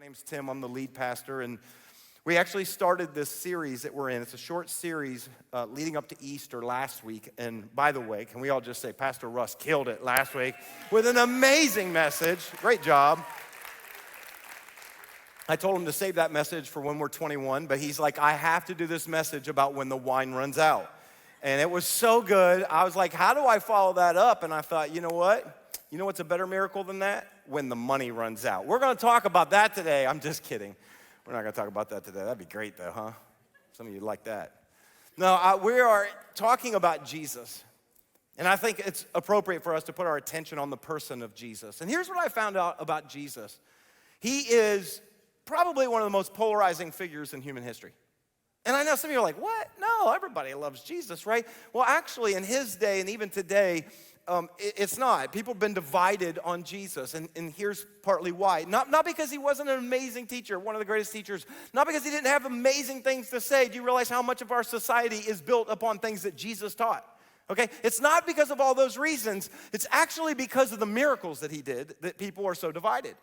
name's Tim. I'm the lead pastor, and we actually started this series that we're in. It's a short series leading up to Easter last week. And by the way, can we all just say Pastor Russ killed it last week with an amazing message. Great job. I told him to save that message for when we're 21, but he's like, I have to do this message about when the wine runs out. And it was so good. I was like, how do I follow that up? And I thought, you know what? You know what's a better miracle than that? When the money runs out. We're going to talk about that today. I'm just kidding. We're not going to talk about that today. That'd be great, though, huh? Some of you like that. No, we are talking about Jesus. And I think it's appropriate for us to put our attention on the person of Jesus. And here's what I found out about Jesus. He is probably one of the most polarizing figures in human history. And I know some of you are like, what? No, everybody loves Jesus, right? Well, actually, in his day and even today, it's not. People have been divided on Jesus, and here's partly why. Not because he wasn't an amazing teacher, one of the greatest teachers, not because he didn't have amazing things to say. Do you realize how much of our society is built upon things that Jesus taught? Okay, it's not because of all those reasons. It's actually because of the miracles that he did that people are so divided.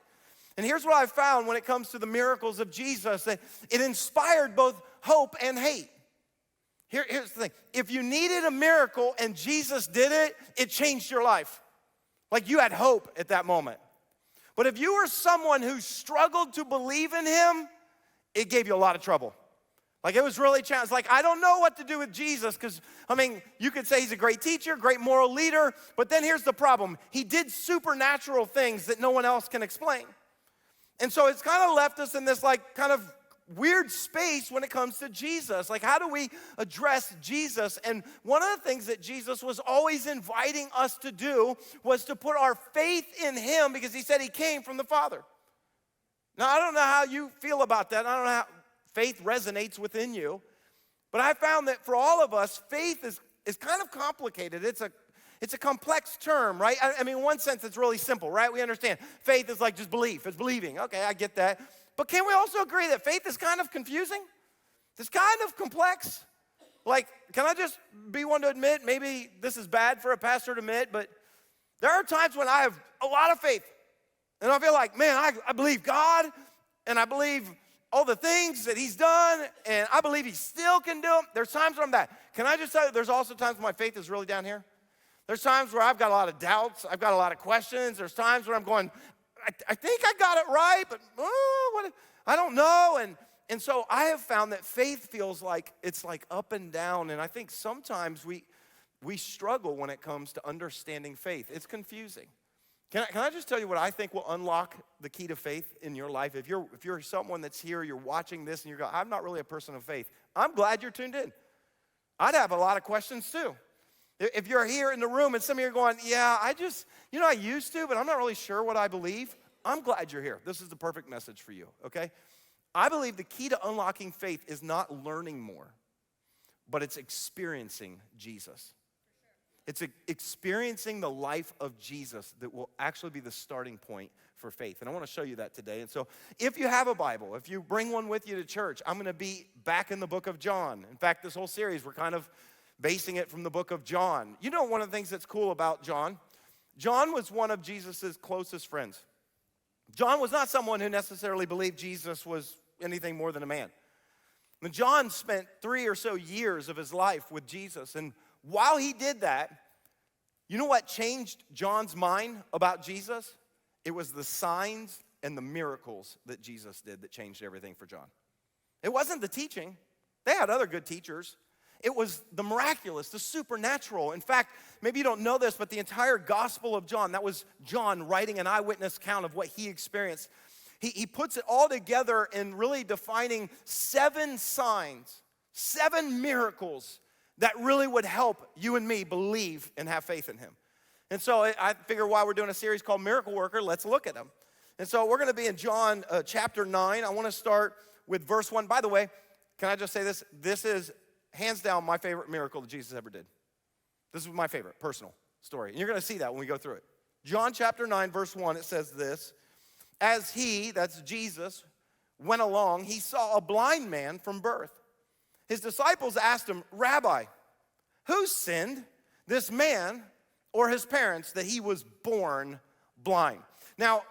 And here's what I found when it comes to the miracles of Jesus, that it inspired both hope and hate. Here's the thing. If you needed a miracle and Jesus did it, it changed your life. Like you had hope at that moment. But if you were someone who struggled to believe in him, it gave you a lot of trouble. Like it was really challenging. Like I don't know what to do with Jesus because, you could say he's a great teacher, great moral leader, but then here's the problem. He did supernatural things that no one else can explain. And so it's kind of left us in this kind of weird space when it comes to Jesus. Like, how do we address Jesus? And one of the things that Jesus was always inviting us to do was to put our faith in him because he said he came from the Father. Now, I don't know how you feel about that. I don't know how faith resonates within you. But I found that for all of us, faith is kind of complicated. It's a complex term, right? In one sense, it's really simple, right? We understand faith is like just belief. It's believing. Okay, I get that. But can we also agree that faith is kind of confusing? It's kind of complex. Like, can I just be one to admit, maybe this is bad for a pastor to admit, but there are times when I have a lot of faith. And I feel like, man, I believe God, and I believe all the things that he's done, and I believe he still can do them. There's times when I'm that. Can I just tell you, there's also times when my faith is really down here. There's times where I've got a lot of doubts. I've got a lot of questions. There's times where I'm going, I think I got it right, but I don't know. And so I have found that faith feels like it's like up and down. And I think sometimes we struggle when it comes to understanding faith. It's confusing. Can I just tell you what I think will unlock the key to faith in your life? If you're someone that's here, you're watching this, and you're going, I'm not really a person of faith. I'm glad you're tuned in. I'd have a lot of questions too. If you're here in the room and some of you are going, yeah, I used to, but I'm not really sure what I believe. I'm glad you're here. This is the perfect message for you, okay? I believe the key to unlocking faith is not learning more, but it's experiencing Jesus. It's experiencing the life of Jesus that will actually be the starting point for faith. And I want to show you that today. And so if you have a Bible, if you bring one with you to church, I'm going to be back in the book of John. In fact, this whole series, we're kind of basing it from the book of John. You know, one of the things that's cool about John was one of Jesus' closest friends. John was not someone who necessarily believed Jesus was anything more than a man. And John spent 3 or so years of his life with Jesus. And while he did that, you know what changed John's mind about Jesus? It was the signs and the miracles that Jesus did that changed everything for John. It wasn't the teaching. They had other good teachers. It was the miraculous, the supernatural. In fact, maybe you don't know this, but the entire Gospel of John, that was John writing an eyewitness account of what he experienced. He puts it all together in really defining 7 signs, 7 miracles that really would help you and me believe and have faith in him. And so I figure while we're doing a series called Miracle Worker, let's look at them. And so we're going to be in John chapter 9. I want to start with verse 1. By the way, can I just say this? This is hands down my favorite miracle that Jesus ever did. This is my favorite personal story. And you're going to see that when we go through it. John chapter 9, verse 1, it says this. As he, that's Jesus, went along, he saw a blind man from birth. His disciples asked him, Rabbi, who sinned, this man or his parents, that he was born blind? Now,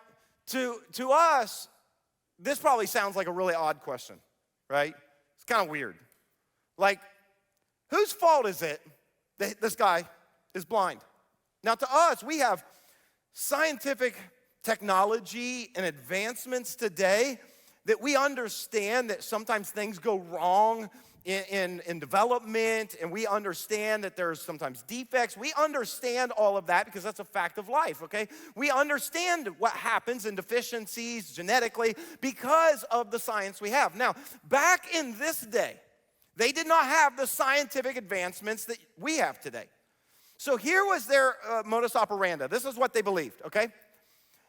to us, this probably sounds like a really odd question, right? It's kind of weird. Like, whose fault is it that this guy is blind? Now, to us, we have scientific technology and advancements today that we understand that sometimes things go wrong in development, and we understand that there's sometimes defects. We understand all of that because that's a fact of life, okay? We understand what happens in deficiencies genetically because of the science we have. Now, back in this day, they did not have the scientific advancements that we have today. So here was their modus operandi. This is what they believed, okay?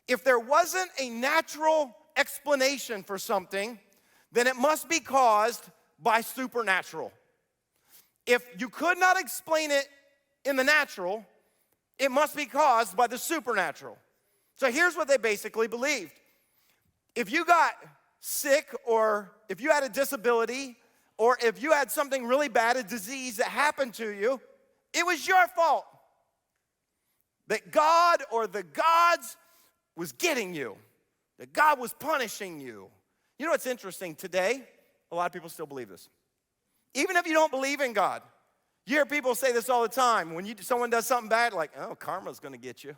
If there wasn't a natural explanation for something, then it must be caused by supernatural. If you could not explain it in the natural, it must be caused by the supernatural. So here's what they basically believed. If you got sick, or if you had a disability, or if you had something really bad, a disease that happened to you, it was your fault. That God or the gods was getting you. That God was punishing you. You know what's interesting today? A lot of people still believe this. Even if you don't believe in God, you hear people say this all the time. When someone does something bad, like, oh, karma's gonna get you.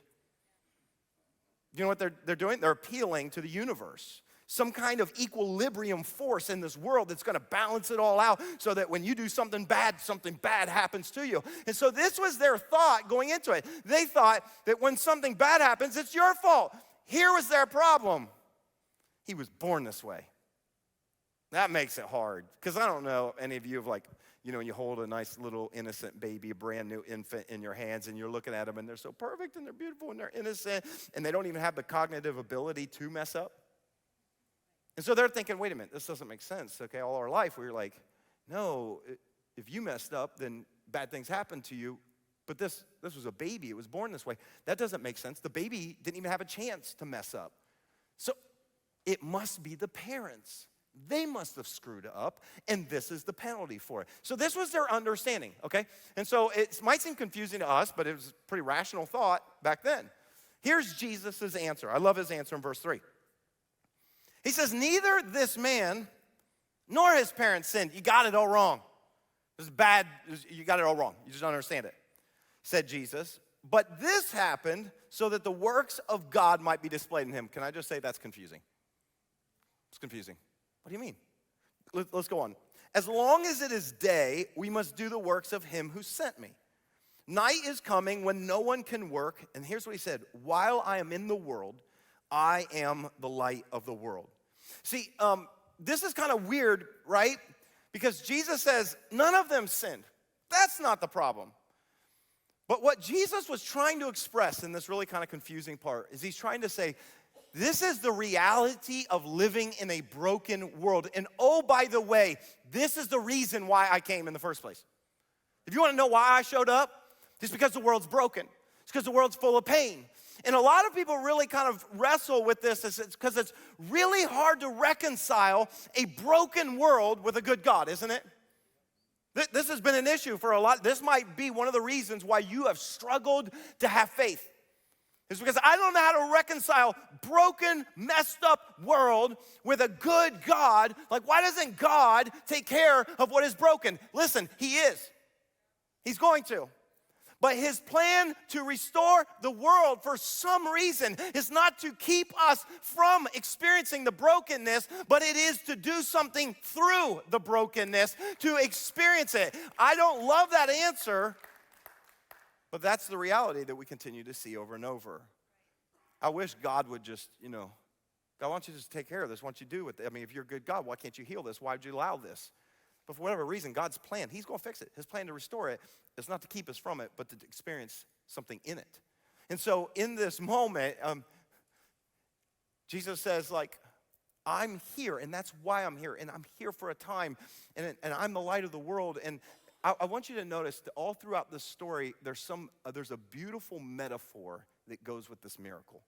You know what they're doing? They're appealing to the universe. Some kind of equilibrium force in this world that's gonna balance it all out so that when you do something bad happens to you. And so this was their thought going into it. They thought that when something bad happens, it's your fault. Here was their problem. He was born this way. That makes it hard, because I don't know any of you have, like, you know, when you hold a nice little innocent baby, a brand new infant in your hands, and you're looking at them, and they're so perfect, and they're beautiful, and they're innocent, and they don't even have the cognitive ability to mess up. And so they're thinking, wait a minute, this doesn't make sense. Okay, all our life we were like, no, if you messed up, then bad things happen to you. But this was a baby. It was born this way. That doesn't make sense. The baby didn't even have a chance to mess up. So it must be the parents. They must have screwed up, and this is the penalty for it. So this was their understanding, okay? And so it might seem confusing to us, but it was a pretty rational thought back then. Here's Jesus' answer. I love his answer in verse 3. He says, neither this man nor his parents sinned. You got it all wrong. This is bad. You got it all wrong. You just don't understand it, said Jesus. But this happened so that the works of God might be displayed in him. Can I just say that's confusing? It's confusing. What do you mean? Let's go on. As long as it is day, we must do the works of him who sent me. Night is coming when no one can work. And here's what he said. While I am in the world, I am the light of the world. See, this is kind of weird, right? Because Jesus says none of them sinned. That's not the problem. But what Jesus was trying to express in this really kind of confusing part is he's trying to say, this is the reality of living in a broken world. And oh, by the way, this is the reason why I came in the first place. If you want to know why I showed up, it's because the world's broken. It's because the world's full of pain. And a lot of people really kind of wrestle with this because it's really hard to reconcile a broken world with a good God, isn't it? This has been an issue for a lot. This might be one of the reasons why you have struggled to have faith. It's because I don't know how to reconcile broken, messed up world with a good God. Like, why doesn't God take care of what is broken? Listen, he is. He's going to. But his plan to restore the world for some reason is not to keep us from experiencing the brokenness, but it is to do something through the brokenness to experience it. I don't love that answer, but that's the reality that we continue to see over and over. I wish God would just, God, why don't you just take care of this? Why don't you do it? I mean, if you're a good God, why can't you heal this? Why would you allow this? But for whatever reason, God's plan, he's going to fix it. His plan to restore it is not to keep us from it, but to experience something in it. And so in this moment, Jesus says, like, I'm here, and that's why I'm here, and I'm here for a time, and I'm the light of the world. And I want you to notice that all throughout this story, there's a beautiful metaphor that goes with this miracle.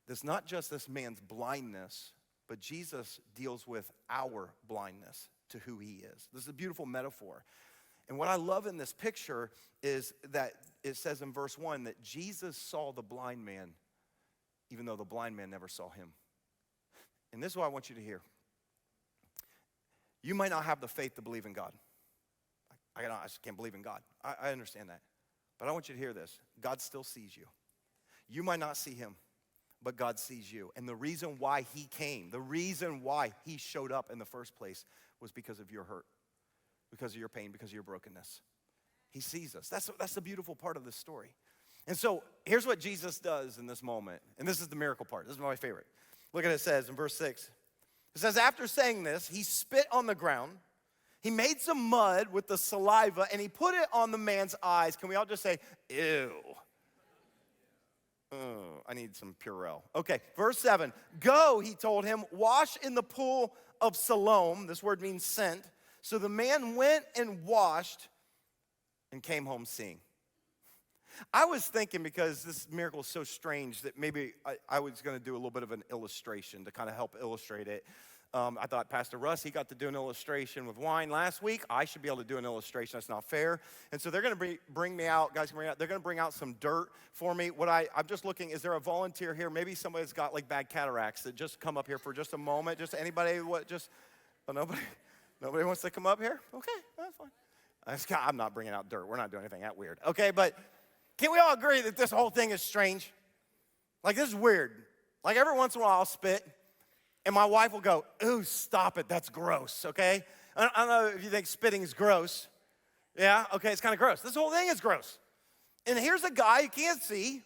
There's not just this man's blindness, but Jesus deals with our blindness to who he is. This is a beautiful metaphor. And what I love in this picture is that it says in verse 1 that Jesus saw the blind man, even though the blind man never saw him. And this is what I want you to hear. You might not have the faith to believe in God. I just can't believe in God. I understand that. But I want you to hear this. God still sees you. You might not see him, but God sees you. And the reason why he came, the reason why he showed up in the first place was because of your hurt, because of your pain, because of your brokenness. He sees us. That's the beautiful part of this story. And so here's what Jesus does in this moment. And this is the miracle part. This is my favorite. Look at what it says in verse 6. It says, after saying this, he spit on the ground. He made some mud with the saliva, and he put it on the man's eyes. Can we all just say, ew? I need some Purell. Okay, verse 7. Go, he told him, wash in the pool of Siloam. This word means sent. So the man went and washed and came home seeing. I was thinking, because this miracle is so strange, that maybe I was going to do a little bit of an illustration to kind of help illustrate it. I thought Pastor Russ, he got to do an illustration with wine last week. I should be able to do an illustration. That's not fair. And so they're going to bring me out, guys, they're going to bring out some dirt for me. I'm just looking, is there a volunteer here? Maybe somebody's got like bad cataracts that just come up here for just a moment. Just anybody, nobody wants to come up here? Okay, that's fine. I'm not bringing out dirt. We're not doing anything that weird. Okay, but can we all agree that this whole thing is strange? Like, this is weird. Like, every once in a while I'll spit, and my wife will go, ooh, stop it, that's gross, okay? I don't know if you think spitting is gross. Yeah, okay, it's kind of gross. This whole thing is gross. And here's a guy you can't see,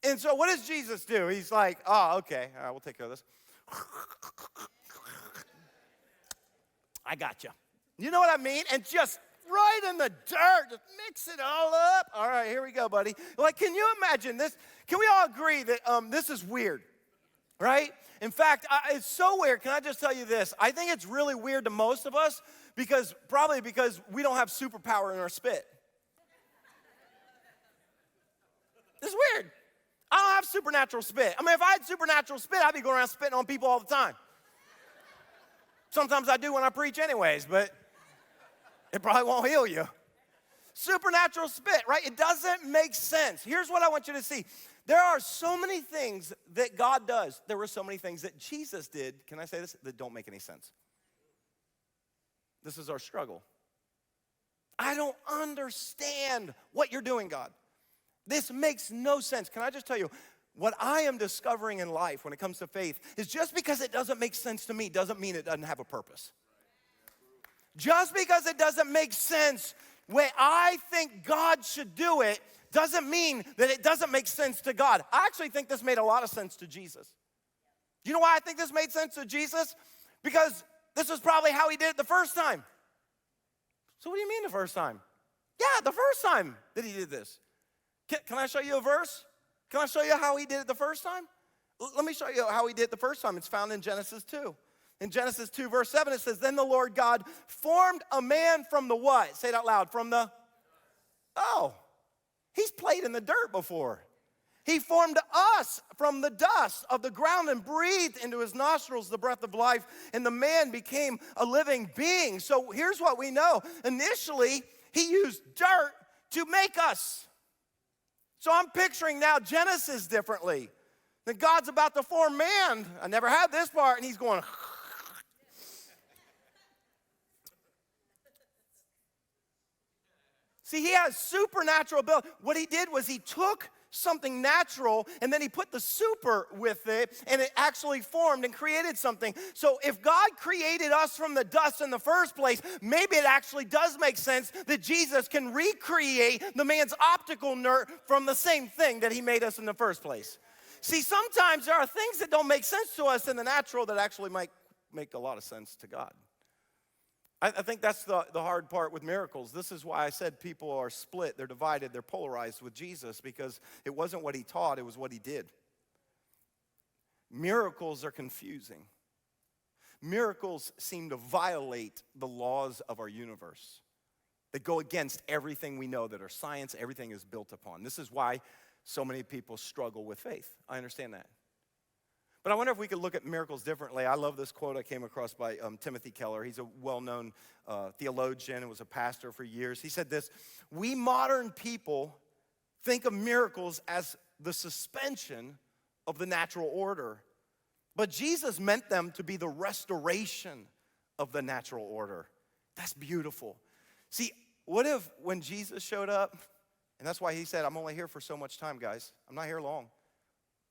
and so what does Jesus do? He's like, oh, okay, all right, we'll take care of this. I got you. You know what I mean? And just right in the dirt, just mix it all up. All right, here we go, buddy. Like, can you imagine this? Can we all agree that this is weird, right? In fact, it's so weird. Can I just tell you this? I think it's really weird to most of us probably because we don't have superpower in our spit. It's weird. I don't have supernatural spit. I mean, if I had supernatural spit, I'd be going around spitting on people all the time. Sometimes I do when I preach anyways, but it probably won't heal you. Supernatural spit, right? It doesn't make sense. Here's what I want you to see. There are so many things that God does. There were so many things that Jesus did, can I say this, that don't make any sense. This is our struggle. I don't understand what you're doing, God. This makes no sense. Can I just tell you, what I am discovering in life when it comes to faith is just because it doesn't make sense to me doesn't mean it doesn't have a purpose. Just because it doesn't make sense when I think God should do it doesn't mean that it doesn't make sense to God. I actually think this made a lot of sense to Jesus. You know why I think this made sense to Jesus? Because this is probably how he did it the first time. So what do you mean the first time? Yeah, the first time that he did this. Can I show you a verse? Can I show you how he did it the first time? Let me show you how he did it the first time. It's found in Genesis 2. In Genesis 2, verse 7, it says, then the Lord God formed a man from the what? Say it out loud. From the, he's played in the dirt before. He formed us from the dust of the ground and breathed into his nostrils the breath of life, and the man became a living being. So here's what we know. Initially, he used dirt to make us. So I'm picturing now Genesis differently. That God's about to form man. I never had this part, and he's going, see, he has supernatural ability. What he did was he took something natural and then he put the super with it and it actually formed and created something. So if God created us from the dust in the first place, maybe it actually does make sense that Jesus can recreate the man's optical nerve from the same thing that he made us in the first place. See, sometimes there are things that don't make sense to us in the natural that actually might make a lot of sense to God. I think that's the hard part with miracles. This is why I said people are split, they're divided, they're polarized with Jesus, because it wasn't what he taught, it was what he did. Miracles are confusing. Miracles seem to violate the laws of our universe. They go against everything we know that our science, everything is built upon. This is why so many people struggle with faith. I understand that. But I wonder if we could look at miracles differently. I love this quote I came across by Timothy Keller. He's a well-known theologian and was a pastor for years. He said this, we modern people think of miracles as the suspension of the natural order, But Jesus meant them to be the restoration of the natural order. That's beautiful. See, what if when Jesus showed up, and that's why he said, I'm only here for so much time, guys. I'm not here long.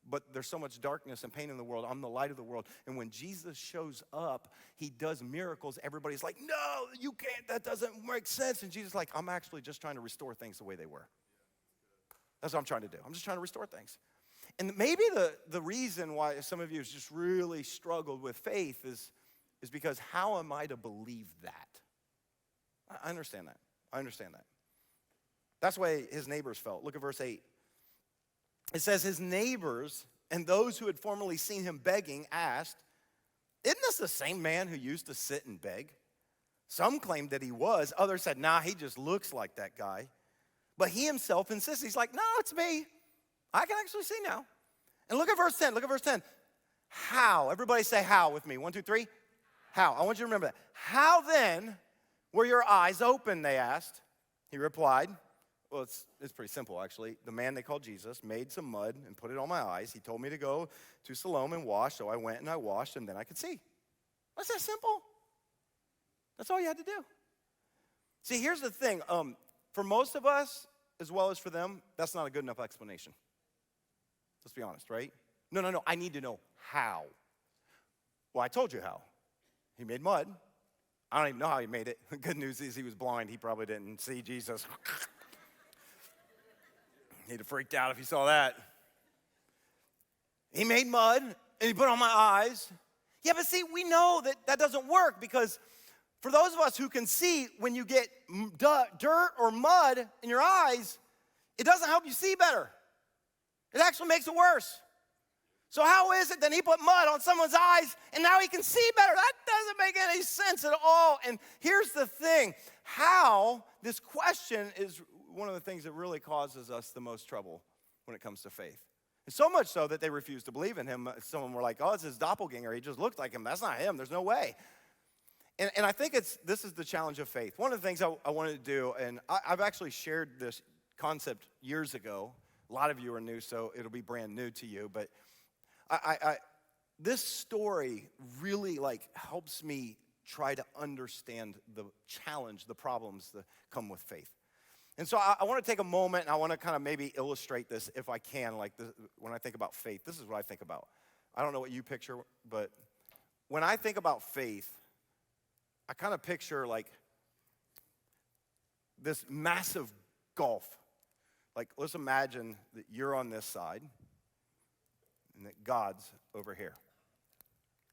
But there's so much darkness and pain in the world. I'm the light of the world. And when Jesus shows up, he does miracles. Everybody's like, no, you can't. That doesn't make sense. And Jesus is like, I'm actually just trying to restore things the way they were. That's what I'm trying to do. I'm just trying to restore things. And maybe the reason why some of you have just really struggled with faith is because how am I to believe that? I understand that. I understand that. That's the way his neighbors felt. Look at verse 8. It says, his neighbors and those who had formerly seen him begging asked, isn't this the same man who used to sit and beg? Some claimed that he was. Others said, nah, he just looks like that guy. But he himself insists. He's like, no, it's me. I can actually see now. And look at verse 10. Look at verse 10. How? Everybody say how with me. 1, 2, 3. How? I want you to remember that. How then were your eyes open, they asked. He replied, well, it's pretty simple, actually. The man they called Jesus made some mud and put it on my eyes. He told me to go to Siloam and wash, so I went and I washed, and then I could see. That's that simple. That's all you had to do. See, here's the thing. For most of us, as well as for them, that's not a good enough explanation. Let's be honest, right? No. I need to know how. Well, I told you how. He made mud. I don't even know how he made it. The good news is he was blind. He probably didn't see Jesus. He'd have freaked out if he saw that. He made mud, and he put it on my eyes. Yeah, but see, we know that doesn't work because for those of us who can see, when you get dirt or mud in your eyes, it doesn't help you see better. It actually makes it worse. So how is it that he put mud on someone's eyes and now he can see better? That doesn't make any sense at all. And here's the thing. How, this question is one of the things that really causes us the most trouble when it comes to faith. And so much so that they refuse to believe in him. Some of them were like, oh, it's his doppelganger. He just looked like him. That's not him. There's no way. And I think this is the challenge of faith. One of the things I wanted to do, and I've actually shared this concept years ago. A lot of you are new, so it'll be brand new to you. But this story really helps me try to understand the challenge, the problems that come with faith. And so I want to take a moment and I want to kind of maybe illustrate this if I can. When I think about faith, this is what I think about. I don't know what you picture, but when I think about faith, I kind of picture this massive gulf. Let's imagine that you're on this side and that God's over here,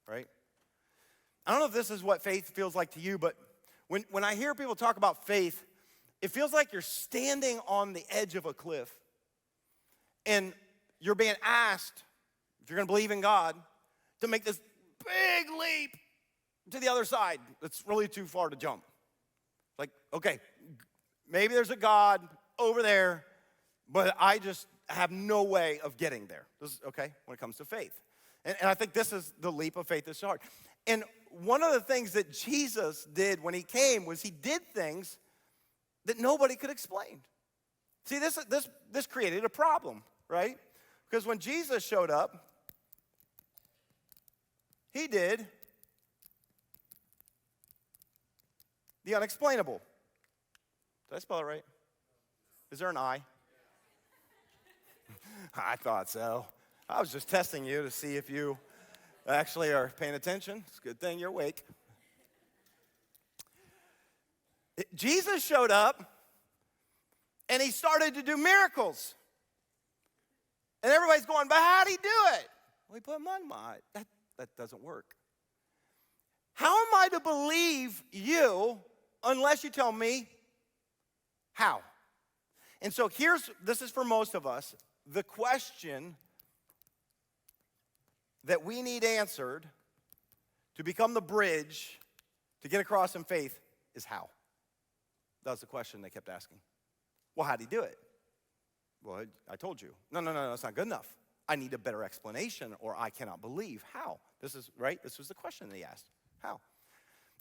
right? I don't know if this is what faith feels like to you, but when I hear people talk about faith, it feels like you're standing on the edge of a cliff and you're being asked, if you're going to believe in God, to make this big leap to the other side that's really too far to jump. Okay, maybe there's a God over there, but I just have no way of getting there. This is okay when it comes to faith. And I think this is the leap of faith that's hard. And one of the things that Jesus did when he came was he did things that nobody could explain. See, this created a problem, right? Because when Jesus showed up, he did the unexplainable. Did I spell it right? Is there an I? I thought so. I was just testing you to see if you actually are paying attention. It's a good thing you're awake. Jesus showed up and he started to do miracles. And everybody's going, but how'd he do it? Well, he put mud in my eye. That doesn't work. How am I to believe you unless you tell me how? And so this is for most of us, the question that we need answered to become the bridge to get across in faith is how? That was the question they kept asking. Well, how'd he do it? Well, I told you. No, that's not good enough. I need a better explanation or I cannot believe. How? This is, right? This was the question they asked. How?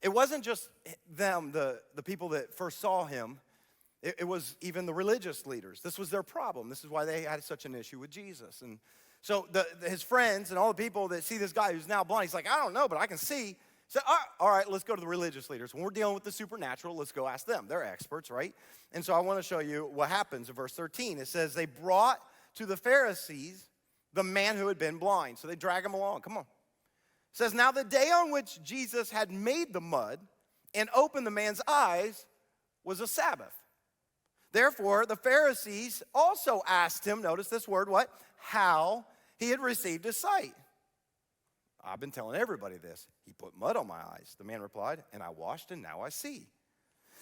It wasn't just them, the people that first saw him. It was even the religious leaders. This was their problem. This is why they had such an issue with Jesus. And So his friends and all the people that see this guy who's now blind, he's like, I don't know, but I can see. So, all right, let's go to the religious leaders. When we're dealing with the supernatural, let's go ask them. They're experts, right? And so I want to show you what happens in verse 13. It says, they brought to the Pharisees the man who had been blind. So they drag him along. Come on. It says, now the day on which Jesus had made the mud and opened the man's eyes was a Sabbath. Therefore, the Pharisees also asked him, notice this word, what? How he had received his sight. I've been telling everybody this. He put mud on my eyes. The man replied, and I washed, and now I see.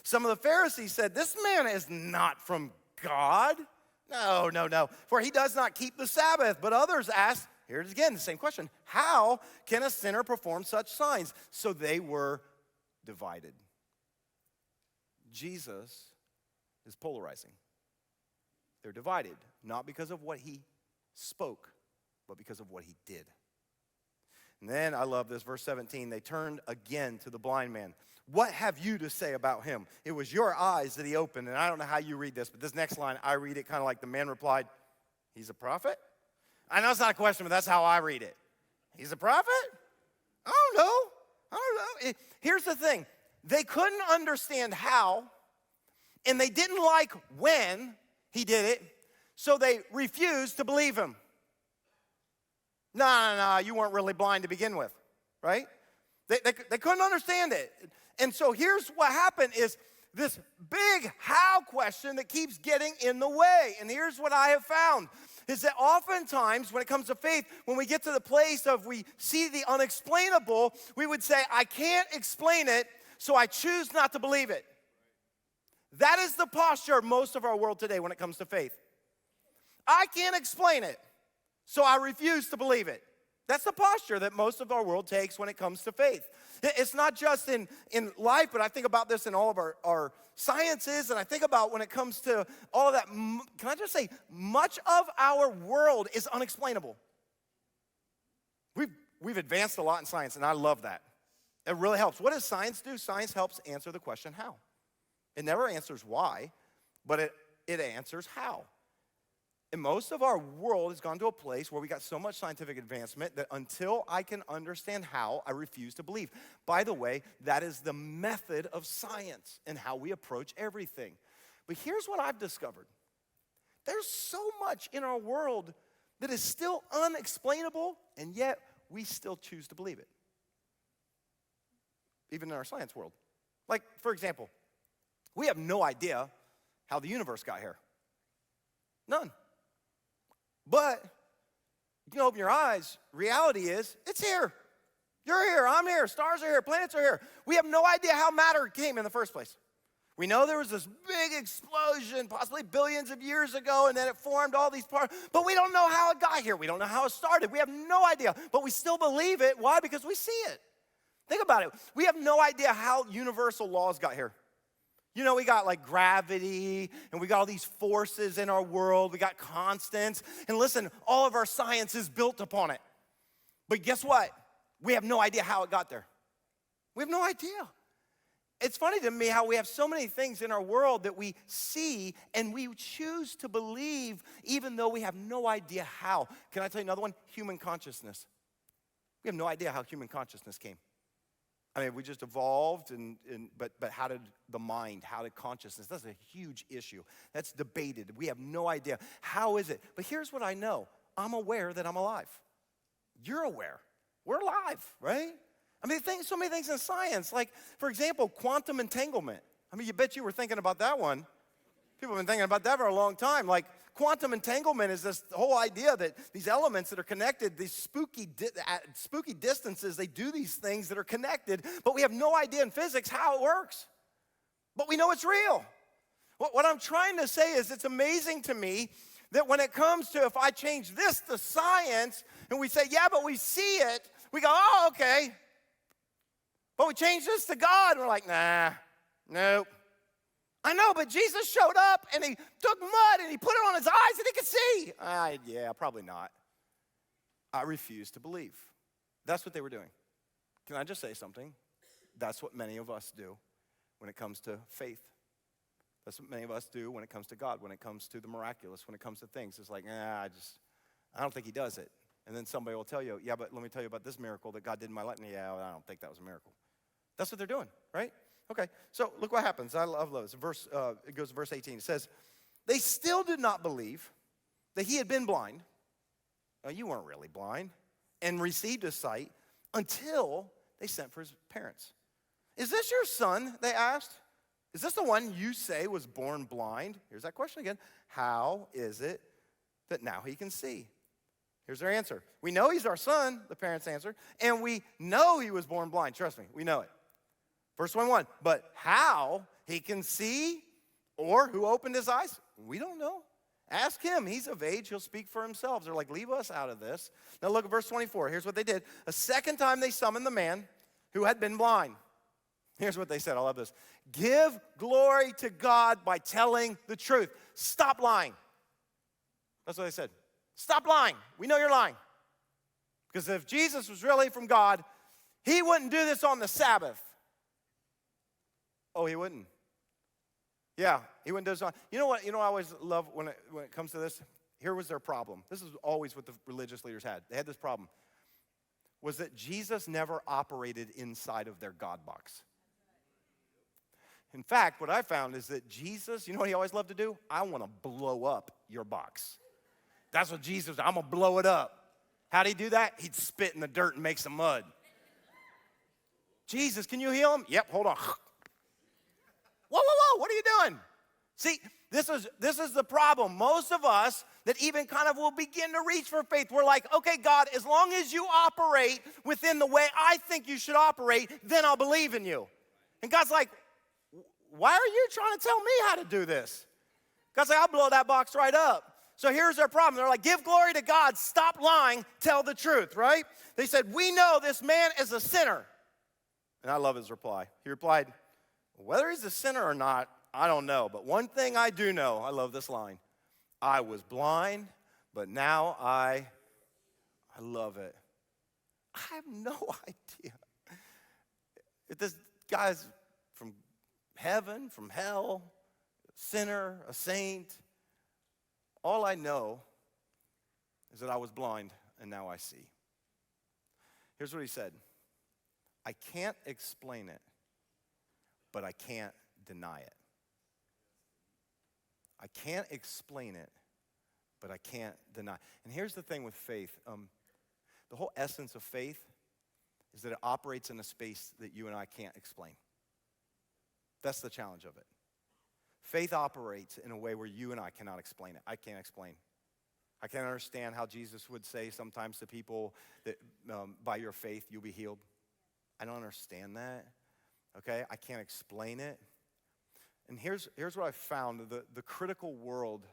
Some of the Pharisees said, this man is not from God. No, for he does not keep the Sabbath. But others asked, here it is again, the same question, how can a sinner perform such signs? So they were divided. Jesus is polarizing. They're divided, not because of what he spoke, but because of what he did. And then I love this, verse 17, they turned again to the blind man. What have you to say about him? It was your eyes that he opened. And I don't know how you read this, but this next line, I read it kind of like the man replied, he's a prophet? I know it's not a question, but that's how I read it. He's a prophet? I don't know. Here's the thing. They couldn't understand how, and they didn't like when he did it, so they refused to believe him. No, you weren't really blind to begin with, right? They couldn't understand it. And so here's what happened is this big how question that keeps getting in the way. And here's what I have found is that oftentimes when it comes to faith, when we get to the place of we see the unexplainable, we would say, I can't explain it, so I choose not to believe it. That is the posture of most of our world today when it comes to faith. I can't explain it, so I refuse to believe it. That's the posture that most of our world takes when it comes to faith. It's not just in life, but I think about this in all of our sciences, and I think about when it comes to all of that. Can I just say, much of our world is unexplainable. We've advanced a lot in science, and I love that. It really helps. What does science do? Science helps answer the question how. It never answers why, but it answers how. And most of our world has gone to a place where we got so much scientific advancement that until I can understand how, I refuse to believe. By the way, that is the method of science and how we approach everything. But here's what I've discovered. There's so much in our world that is still unexplainable, and yet we still choose to believe it. Even in our science world. Like, for example, we have no idea how the universe got here. None. But you can open your eyes. Reality is, it's here. You're here, I'm here, stars are here, planets are here. We have no idea how matter came in the first place. We know there was this big explosion, possibly billions of years ago, and then it formed all these parts, but we don't know how it got here. We don't know how it started. We have no idea, but we still believe it. Why? Because we see it. Think about it. We have no idea how universal laws got here. You know, we got like gravity, and we got all these forces in our world. We got constants. And listen, all of our science is built upon it. But guess what? We have no idea how it got there. We have no idea. It's funny to me how we have so many things in our world that we see and we choose to believe even though we have no idea how. Can I tell you another one? Human consciousness. We have no idea how human consciousness came. I mean, we just evolved, but how did the mind, how did consciousness? That's a huge issue. That's debated. We have no idea. How is it? But here's what I know. I'm aware that I'm alive. You're aware. We're alive, right? I mean, so many things in science, like, for example, quantum entanglement. I mean, you bet you were thinking about that one. People have been thinking about that for a long time. Like, quantum entanglement is this whole idea that these elements that are connected, these spooky distances, they do these things that are connected, but we have no idea in physics how it works. But we know it's real. What I'm trying to say is it's amazing to me that when it comes to if I change this to science and we say, yeah, but we see it, we go, oh, okay. But we change this to God, and we're like, nah, nope. I know, but Jesus showed up, and he took mud, and he put it on his eyes, and he could see. Yeah, probably not. I refuse to believe. That's what they were doing. Can I just say something? That's what many of us do when it comes to faith. That's what many of us do when it comes to God, when it comes to the miraculous, when it comes to things. It's like, I don't think he does it. And then somebody will tell you, yeah, but let me tell you about this miracle that God did in my life. Yeah, I don't think that was a miracle. That's what they're doing, right? Okay, so look what happens. I love this. It goes to verse 18. It says, they still did not believe that he had been blind. You weren't really blind. And received his sight until they sent for his parents. Is this your son, they asked? Is this the one you say was born blind? Here's that question again. How is it that now he can see? Here's their answer. We know he's our son, the parents answered, and we know he was born blind. Trust me, we know it. Verse 21, but how he can see or who opened his eyes, we don't know. Ask him. He's of age. He'll speak for himself. They're like, leave us out of this. Now look at verse 24. Here's what they did. A second time they summoned the man who had been blind. Here's what they said. I love this. Give glory to God by telling the truth. Stop lying. That's what they said. Stop lying. We know you're lying. Because if Jesus was really from God, he wouldn't do this on the Sabbath. Oh, he wouldn't. Yeah, he wouldn't do this on. You know what? I always love when it comes to this? Here was their problem. This is always what the religious leaders had. They had this problem. Was that Jesus never operated inside of their God box. In fact, what I found is that Jesus, you know what he always loved to do? I want to blow up your box. That's what Jesus, I'm going to blow it up. How'd he do that? He'd spit in the dirt and make some mud. Jesus, can you heal him? Yep, hold on. Whoa, what are you doing? See, this is the problem. Most of us that even kind of will begin to reach for faith, we're like, okay, God, as long as you operate within the way I think you should operate, then I'll believe in you. And God's like, why are you trying to tell me how to do this? God's like, I'll blow that box right up. So here's their problem. They're like, give glory to God, stop lying, tell the truth, right? They said, we know this man is a sinner. And I love his reply. He replied, whether he's a sinner or not, I don't know. But one thing I do know, I love this line. I was blind, but now I love it. I have no idea if this guy's from heaven, from hell, a sinner, a saint. All I know is that I was blind and now I see. Here's what he said. I can't explain it, but I can't deny it. I can't explain it, but I can't deny. And here's the thing with faith. The whole essence of faith is that it operates in a space that you and I can't explain. That's the challenge of it. Faith operates in a way where you and I cannot explain it. I can't explain. I can't understand how Jesus would say sometimes to people that by your faith you'll be healed. I don't understand that. Okay, I can't explain it. And here's what I found, the critical world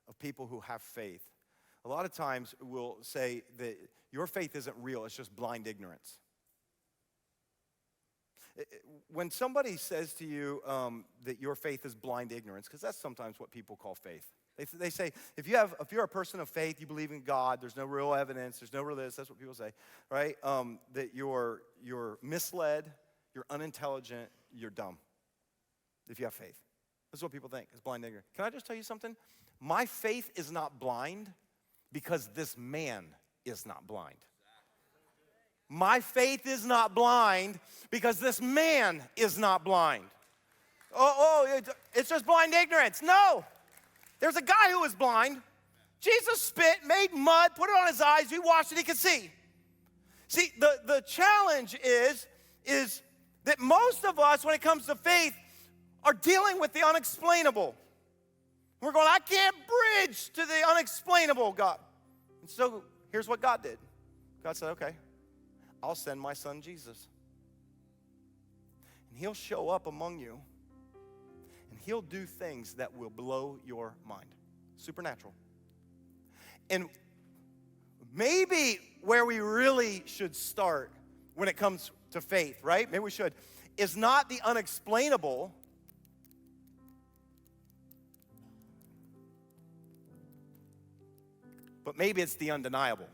of people who have faith. A lot of times will say that your faith isn't real, it's just blind ignorance. When somebody says to you that your faith is blind ignorance, because that's sometimes what people call faith. They say, if you're a person of faith, you believe in God, there's no real evidence, there's no real this, that's what people say, right? That you're misled, you're unintelligent, you're dumb, if you have faith. This is what people think, it's blind ignorance. Can I just tell you something? My faith is not blind because this man is not blind. My faith is not blind because this man is not blind. It's just blind ignorance. No. There's a guy who was blind. Jesus spit, made mud, put it on his eyes. He washed it, he could see. See, the challenge is that most of us, when it comes to faith, are dealing with the unexplainable. We're going, I can't bridge to the unexplainable, God. And so here's what God did. God said, okay, I'll send my son Jesus. And he'll show up among you. And he'll do things that will blow your mind. Supernatural. And maybe where we really should start when it comes to faith, right? Maybe we should, is not the unexplainable, but maybe it's the undeniable.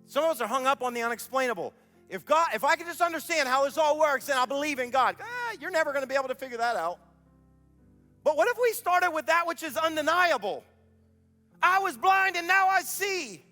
Some of us are hung up on the unexplainable. If I can just understand how this all works, then I'll believe in God. You're never going to be able to figure that out. But what if we started with that which is undeniable? I was blind and now I see.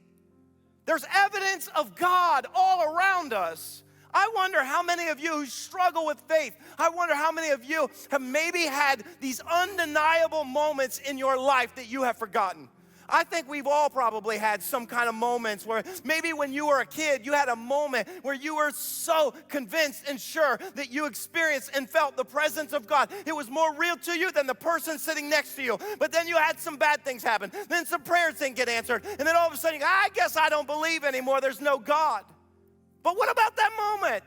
There's evidence of God all around us. I wonder how many of you who struggle with faith, I wonder how many of you have maybe had these undeniable moments in your life that you have forgotten. I think we've all probably had some kind of moments where maybe when you were a kid, you had a moment where you were so convinced and sure that you experienced and felt the presence of God. It was more real to you than the person sitting next to you. But then you had some bad things happen. Then some prayers didn't get answered. And then all of a sudden, I guess I don't believe anymore. There's no God. But what about that moment?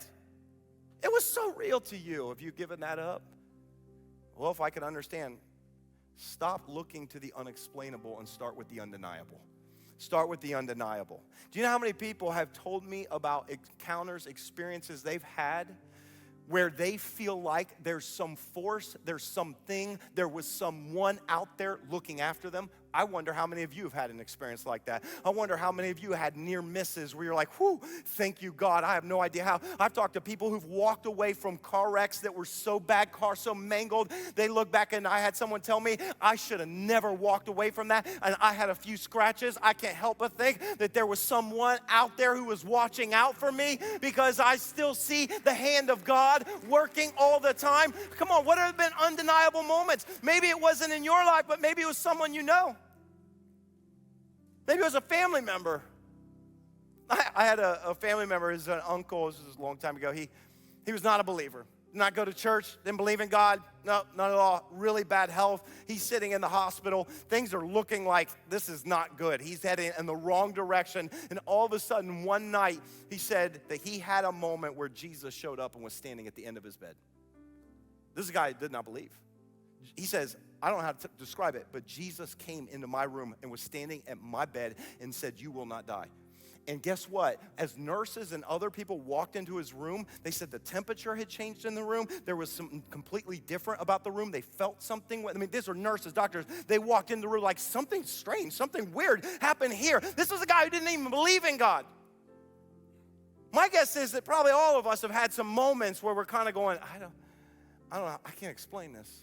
It was so real to you. Have you given that up? Well, if I could understand, stop looking to the unexplainable and start with the undeniable. Start with the undeniable. Do you know how many people have told me about encounters, experiences they've had where they feel like there's some force, there's something, there was someone out there looking after them? I wonder how many of you have had an experience like that. I wonder how many of you had near misses where you're like, whew, thank you, God. I have no idea how. I've talked to people who've walked away from car wrecks that were so bad, car so mangled. They look back, and I had someone tell me, I should have never walked away from that, and I had a few scratches. I can't help but think that there was someone out there who was watching out for me, because I still see the hand of God working all the time. Come on, what have been undeniable moments? Maybe it wasn't in your life, but maybe it was someone you know. Maybe it was a family member. I had a family member, his uncle, this was a long time ago. He was not a believer. Did not go to church, didn't believe in God. No, not at all. Really bad health. He's sitting in the hospital. Things are looking like this is not good. He's heading in the wrong direction. And all of a sudden, one night, he said that he had a moment where Jesus showed up and was standing at the end of his bed. This guy did not believe. He says, I don't know how to describe it, but Jesus came into my room and was standing at my bed and said, you will not die. And guess what? As nurses and other people walked into his room, they said the temperature had changed in the room. There was something completely different about the room. They felt something. I mean, these are nurses, doctors. They walked in the room like something strange, something weird happened here. This was a guy who didn't even believe in God. My guess is that probably all of us have had some moments where we're kind of going, I don't know, I can't explain this,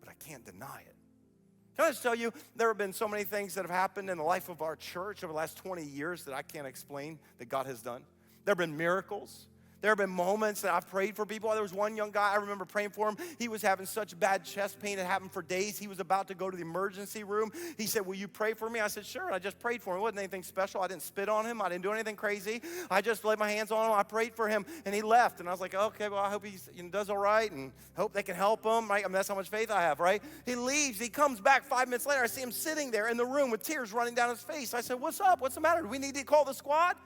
but I can't deny it. Can I just tell you, there have been so many things that have happened in the life of our church over the last 20 years that I can't explain that God has done. There have been miracles. There have been moments that I've prayed for people. There was one young guy, I remember praying for him. He was having such bad chest pain. It happened for days. He was about to go to the emergency room. He said, will you pray for me? I said, sure. I just prayed for him. It wasn't anything special. I didn't spit on him. I didn't do anything crazy. I just laid my hands on him. I prayed for him, and he left. And I was like, okay, well, I hope he does all right, and hope they can help him, right? I mean, that's how much faith I have, right? He leaves. He comes back 5 minutes later. I see him sitting there in the room with tears running down his face. I said, what's up? What's the matter? Do we need to call the squad?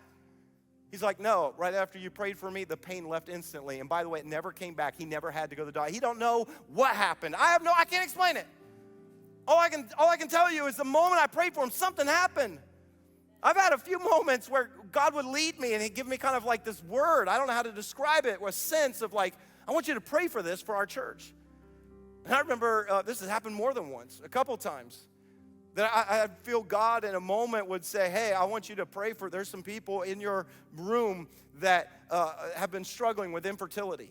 He's like, no, right after you prayed for me, the pain left instantly. And by the way, it never came back. He never had to go to the doctor. He don't know what happened. I can't explain it. All I can tell you is the moment I prayed for him, something happened. I've had a few moments where God would lead me and he'd give me kind of like this word. I don't know how to describe it, or a sense of like, I want you to pray for this for our church. And I remember this has happened more than once, a couple times. That I feel God in a moment would say, hey, I want you to pray for, there's some people in your room that have been struggling with infertility.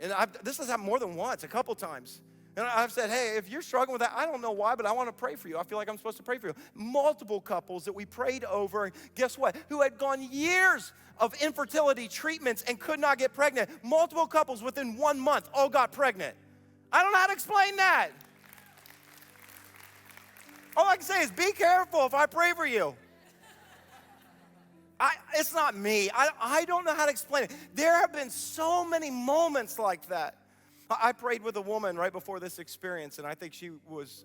And this has happened more than once, a couple times. And I've said, hey, if you're struggling with that, I don't know why, but I want to pray for you. I feel like I'm supposed to pray for you. Multiple couples that we prayed over, and guess what? Who had gone years of infertility treatments and could not get pregnant. Multiple couples within 1 month all got pregnant. I don't know how to explain that. All I can say is be careful if I pray for you. It's not me. I don't know how to explain it. There have been so many moments like that. I prayed with a woman right before this experience, and I think she was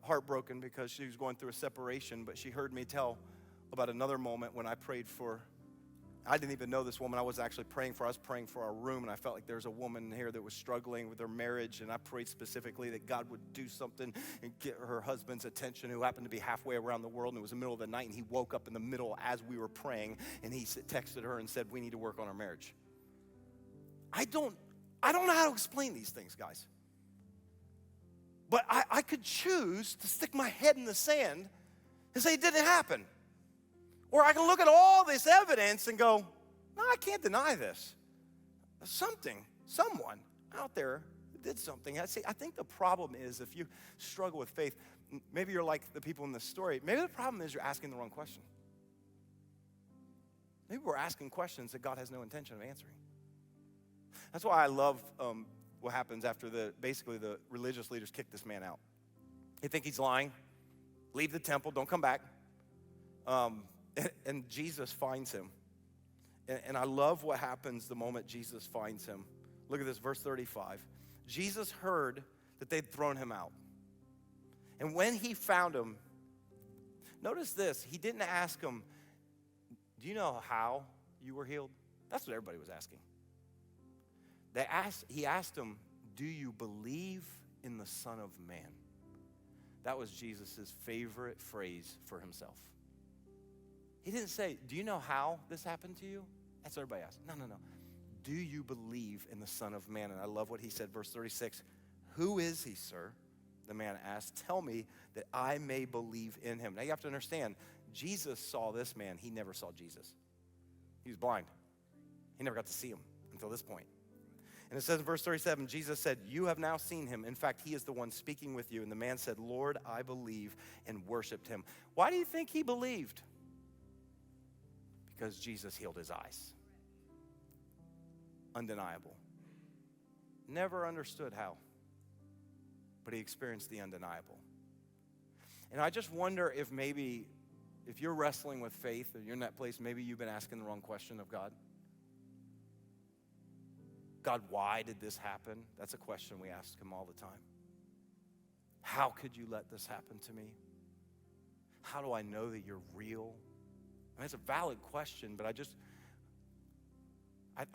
heartbroken because she was going through a separation, but she heard me tell about another moment when I prayed for, I didn't even know this woman I was actually praying for. I was praying for our room, and I felt like there was a woman here that was struggling with her marriage, and I prayed specifically that God would do something and get her husband's attention, who happened to be halfway around the world, and it was the middle of the night, and he woke up in the middle as we were praying, and he texted her and said, we need to work on our marriage. I don't know how to explain these things, guys. But I could choose to stick my head in the sand and say it didn't happen. Or I can look at all this evidence and go, no, I can't deny this. Someone out there did something. I think the problem is if you struggle with faith, maybe you're like the people in this story. Maybe the problem is you're asking the wrong question. Maybe we're asking questions that God has no intention of answering. That's why I love what happens after basically the religious leaders kick this man out. They think he's lying. Leave the temple, don't come back. And Jesus finds him. And I love what happens the moment Jesus finds him. Look at this, verse 35. Jesus heard that they'd thrown him out. And when he found him, notice this, he didn't ask him, do you know how you were healed? That's what everybody was asking. He asked him, do you believe in the Son of Man? That was Jesus' favorite phrase for himself. He didn't say, do you know how this happened to you? That's what everybody asked. No. Do you believe in the Son of Man? And I love what he said, verse 36. Who is he, sir? The man asked. Tell me that I may believe in him. Now you have to understand, Jesus saw this man. He never saw Jesus. He was blind. He never got to see him until this point. And it says in verse 37, Jesus said, you have now seen him. In fact, he is the one speaking with you. And the man said, Lord, I believe, and worshiped him. Why do you think he believed? Because Jesus healed his eyes. Undeniable. Never understood how, but he experienced the undeniable. And I just wonder if maybe, if you're wrestling with faith, or you're in that place, maybe you've been asking the wrong question of God. God, why did this happen? That's a question we ask him all the time. How could you let this happen to me? How do I know that you're real? I mean, it's a valid question, but I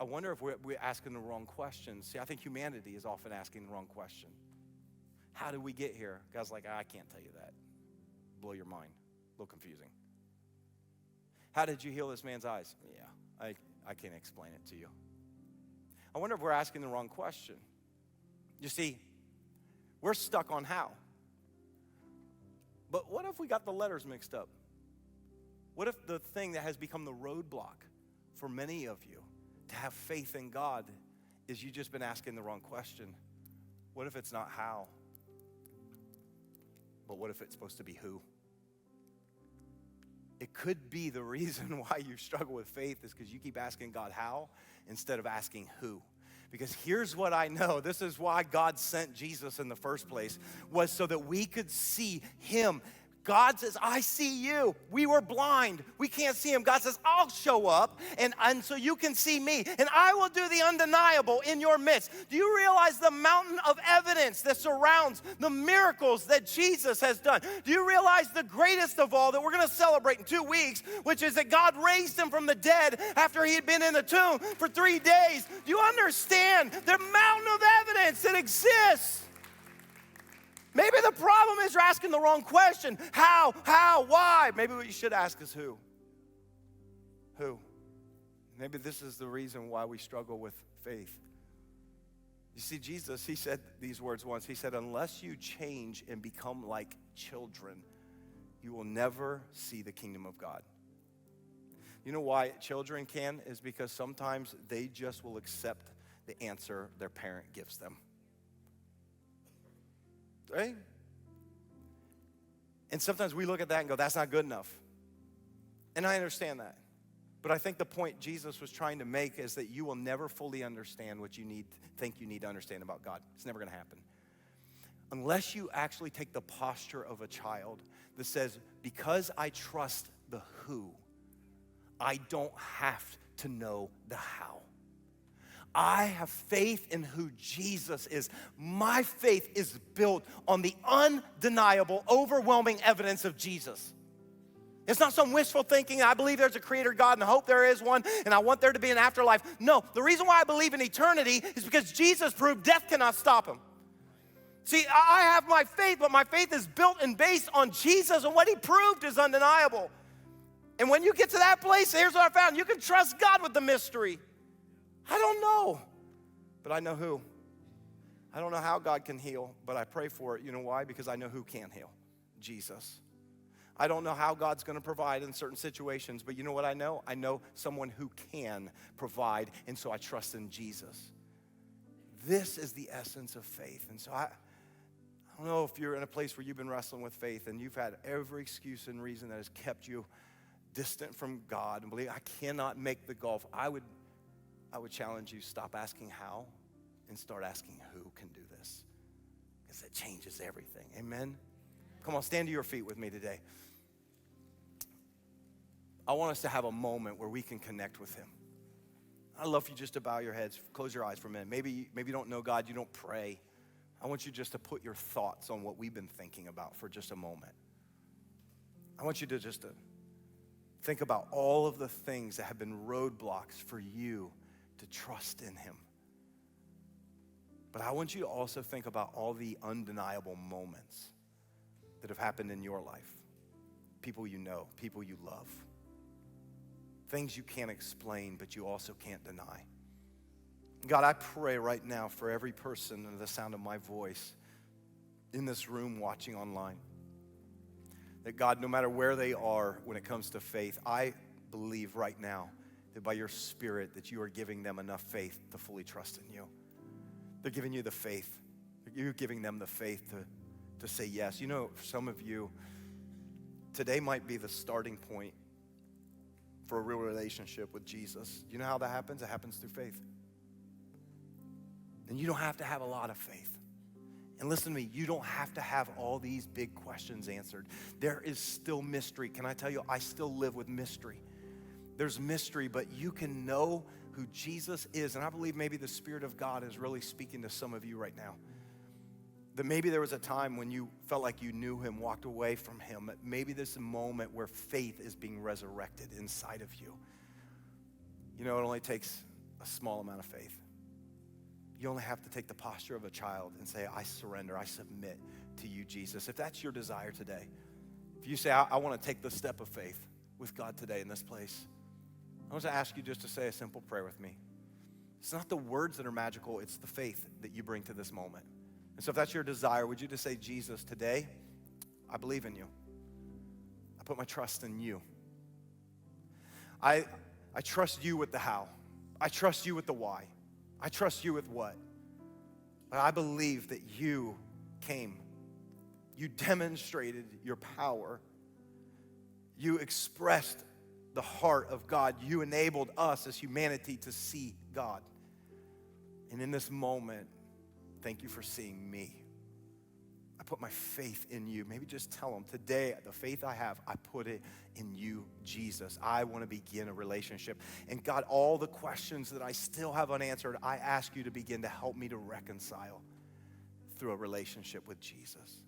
wonder if we're asking the wrong question. See, I think humanity is often asking the wrong question. How did we get here? God's like, I can't tell you that. Blow your mind. A little confusing. How did you heal this man's eyes? Yeah, I can't explain it to you. I wonder if we're asking the wrong question. You see, we're stuck on how. But what if we got the letters mixed up? What if the thing that has become the roadblock for many of you to have faith in God is you've just been asking the wrong question? What if it's not how? But what if it's supposed to be who? It could be the reason why you struggle with faith is because you keep asking God how instead of asking who. Because here's what I know. This is why God sent Jesus in the first place, was so that we could see him. God says, I see you. We were blind. We can't see him. God says, I'll show up, and so you can see me, and I will do the undeniable in your midst. Do you realize the mountain of evidence that surrounds the miracles that Jesus has done? Do you realize the greatest of all that we're going to celebrate in 2 weeks, which is that God raised him from the dead after he had been in the tomb for 3 days? Do you understand the mountain of evidence that exists? Maybe the problem is you're asking the wrong question. How, why? Maybe what you should ask is who. Who? Maybe this is the reason why we struggle with faith. You see, Jesus, he said these words once. He said, unless you change and become like children, you will never see the kingdom of God. You know why children can? Is because sometimes they just will accept the answer their parent gives them. Right? And sometimes we look at that and go, that's not good enough. And I understand that. But I think the point Jesus was trying to make is that you will never fully understand what you think you need to understand about God. It's never going to happen. Unless you actually take the posture of a child that says, because I trust the who, I don't have to know the how. I have faith in who Jesus is. My faith is built on the undeniable, overwhelming evidence of Jesus. It's not some wishful thinking. I believe there's a creator God and I hope there is one and I want there to be an afterlife. No, the reason why I believe in eternity is because Jesus proved death cannot stop him. See, I have my faith, but my faith is built and based on Jesus, and what he proved is undeniable. And when you get to that place, here's what I found. You can trust God with the mystery. I don't know, but I know who. I don't know how God can heal, but I pray for it. You know why? Because I know who can heal, Jesus. I don't know how God's going to provide in certain situations, but you know what I know? I know someone who can provide, and so I trust in Jesus. This is the essence of faith, and so I don't know if you're in a place where you've been wrestling with faith and you've had every excuse and reason that has kept you distant from God and believe, I cannot make the gulf. I would challenge you, stop asking how and start asking who can do this, because it changes everything. Amen? Come on, stand to your feet with me today. I want us to have a moment where we can connect with him. I'd love for you just to bow your heads, close your eyes for a minute. Maybe you don't know God, you don't pray. I want you just to put your thoughts on what we've been thinking about for just a moment. I want you to just think about all of the things that have been roadblocks for you to trust in him. But I want you to also think about all the undeniable moments that have happened in your life. People you know, people you love. Things you can't explain, but you also can't deny. God, I pray right now for every person under the sound of my voice in this room, watching online, that God, no matter where they are when it comes to faith, I believe right now that by your Spirit that you are giving them enough faith to fully trust in you. They're giving you the faith. You're giving them the faith to say yes. You know, for some of you, today might be the starting point for a real relationship with Jesus. You know how that happens? It happens through faith. And you don't have to have a lot of faith. And listen to me, you don't have to have all these big questions answered. There is still mystery. Can I tell you, I still live with mystery. There's mystery, but you can know who Jesus is. And I believe maybe the Spirit of God is really speaking to some of you right now. That maybe there was a time when you felt like you knew him, walked away from him. Maybe there's a moment where faith is being resurrected inside of you. You know, it only takes a small amount of faith. You only have to take the posture of a child and say, I surrender, I submit to you, Jesus. If that's your desire today, if you say, I want to take the step of faith with God today in this place, I want to ask you just to say a simple prayer with me. It's not the words that are magical, it's the faith that you bring to this moment. And so if that's your desire, would you just say, Jesus, today, I believe in you. I put my trust in you. I trust you with the how. I trust you with the why. I trust you with what. But I believe that you came. You demonstrated your power. You expressed the heart of God. You enabled us as humanity to see God. And in this moment, thank you for seeing me. I put my faith in you. Maybe just tell them, today, the faith I have, I put it in you, Jesus. I want to begin a relationship. And God, all the questions that I still have unanswered, I ask you to begin to help me to reconcile through a relationship with Jesus.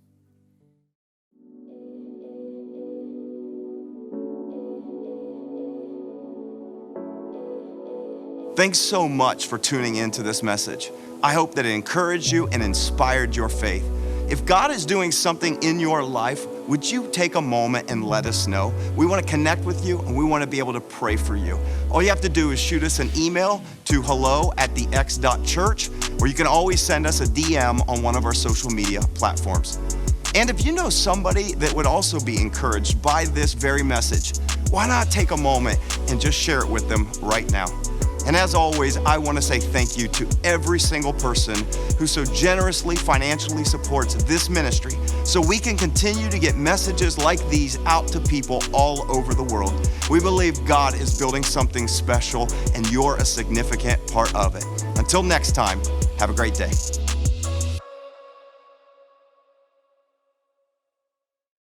Thanks so much for tuning into this message. I hope that it encouraged you and inspired your faith. If God is doing something in your life, would you take a moment and let us know? We want to connect with you and we want to be able to pray for you. All you have to do is shoot us an email to hello@thex.church, or you can always send us a DM on one of our social media platforms. And if you know somebody that would also be encouraged by this very message, why not take a moment and just share it with them right now? And as always, I want to say thank you to every single person who so generously financially supports this ministry so we can continue to get messages like these out to people all over the world. We believe God is building something special and you're a significant part of it. Until next time, have a great day.